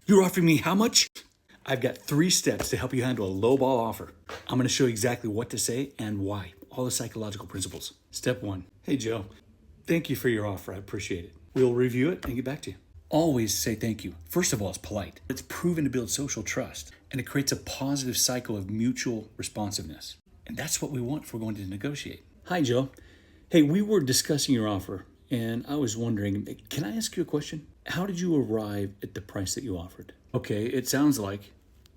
You're offering me how much? I've got 3 steps to help you handle a lowball offer. I'm going to show you exactly what to say and why. All the psychological principles. Step 1. Hey, Joe. Thank you for your offer. I appreciate it. We'll review it and get back to you. Always say thank you. First of all, it's polite. It's proven to build social trust, and it creates a positive cycle of mutual responsiveness. And that's what we want if we're going to negotiate. Hi, Joe. Hey, we were discussing your offer, and I was wondering, can I ask you a question? How did you arrive at the price that you offered? Okay, it sounds like,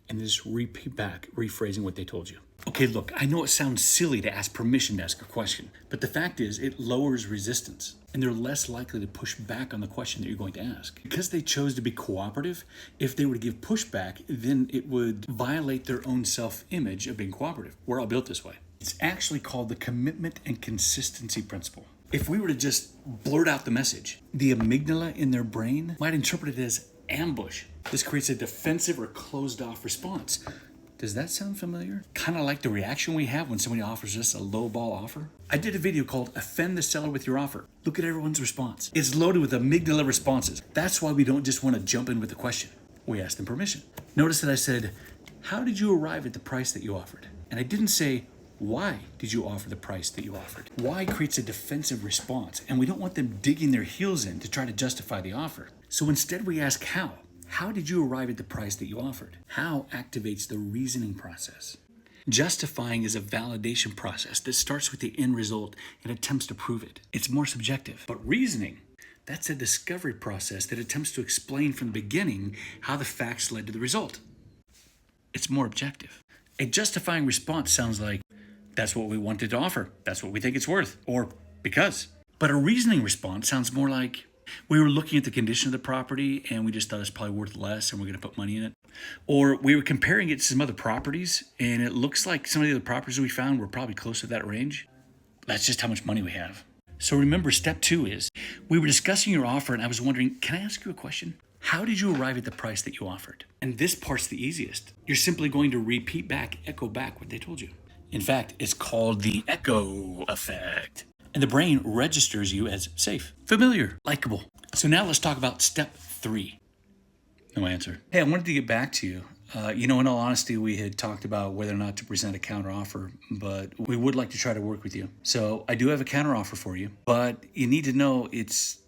and just repeat back, rephrasing what they told you. Okay, look, I know it sounds silly to ask permission to ask a question, but the fact is it lowers resistance, and they're less likely to push back on the question that you're going to ask. Because they chose to be cooperative, if they were to give pushback, then it would violate their own self-image of being cooperative. We're all built this way. It's actually called the commitment and consistency principle. If we were to just blurt out the message, the amygdala in their brain might interpret it as ambush. This creates a defensive or closed off response. Does that sound familiar? Kind of like the reaction we have when somebody offers us a low ball offer. I did a video called Offend the Seller with Your Offer. Look at everyone's response. It's loaded with amygdala responses. That's why we don't just want to jump in with the question. We ask them permission. Notice that I said, how did you arrive at the price that you offered? And I didn't say, why did you offer the price that you offered? Why creates a defensive response, and we don't want them digging their heels in to try to justify the offer. So instead we ask how. How did you arrive at the price that you offered? How activates the reasoning process. Justifying is a validation process that starts with the end result and attempts to prove it. It's more subjective. But reasoning, that's a discovery process that attempts to explain from the beginning how the facts led to the result. It's more objective. A justifying response sounds like, that's what we wanted to offer. That's what we think it's worth. Or because. But a reasoning response sounds more like, we were looking at the condition of the property and we just thought it's probably worth less and we're going to put money in it. Or we were comparing it to some other properties and it looks like some of the other properties we found were probably close to that range. That's just how much money we have. So remember, step 2 is, we were discussing your offer and I was wondering, can I ask you a question? How did you arrive at the price that you offered? And this part's the easiest. You're simply going to repeat back, echo back what they told you. In fact, it's called the echo effect. And the brain registers you as safe, familiar, likable. So now let's talk about step 3. No answer. Hey, I wanted to get back to you. In all honesty, we had talked about whether or not to present a counteroffer, but we would like to try to work with you. So I do have a counteroffer for you, but you need to know it's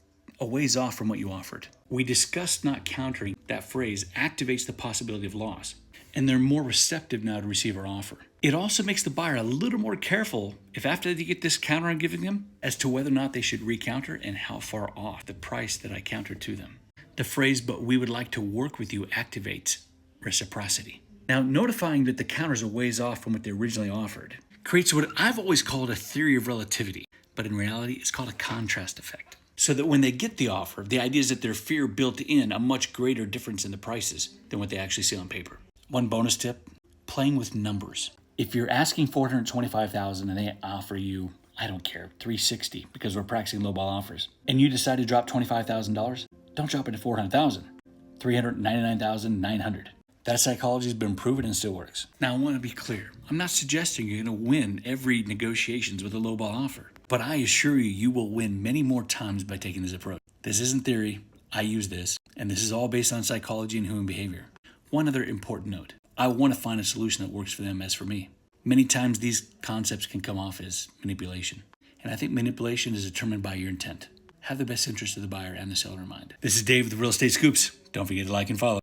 a ways off from what you offered. We discussed not countering. That phrase activates the possibility of loss, and they're more receptive now to receive our offer. It also makes the buyer a little more careful if after they get this counter I'm giving them as to whether or not they should recounter and how far off the price that I countered to them. The phrase, but we would like to work with you, activates reciprocity. Now, notifying that the counters are ways off from what they originally offered creates what I've always called a theory of relativity, but in reality, it's called a contrast effect. So that when they get the offer, the idea is that their fear built in a much greater difference in the prices than what they actually see on paper. One bonus tip, playing with numbers. If you're asking $425,000 and they offer you, I don't care, $360 because we're practicing lowball offers, and you decide to drop $25,000, don't drop it to $400,000, $399,900. That psychology has been proven and still works. Now I want to be clear. I'm not suggesting you're going to win every negotiations with a lowball offer, but I assure you, you will win many more times by taking this approach. This isn't theory. I use this, and this is all based on psychology and human behavior. One other important note. I want to find a solution that works for them as for me. Many times these concepts can come off as manipulation. And I think manipulation is determined by your intent. Have the best interest of the buyer and the seller in mind. This is Dave with the Real Estate Scoops. Don't forget to like and follow.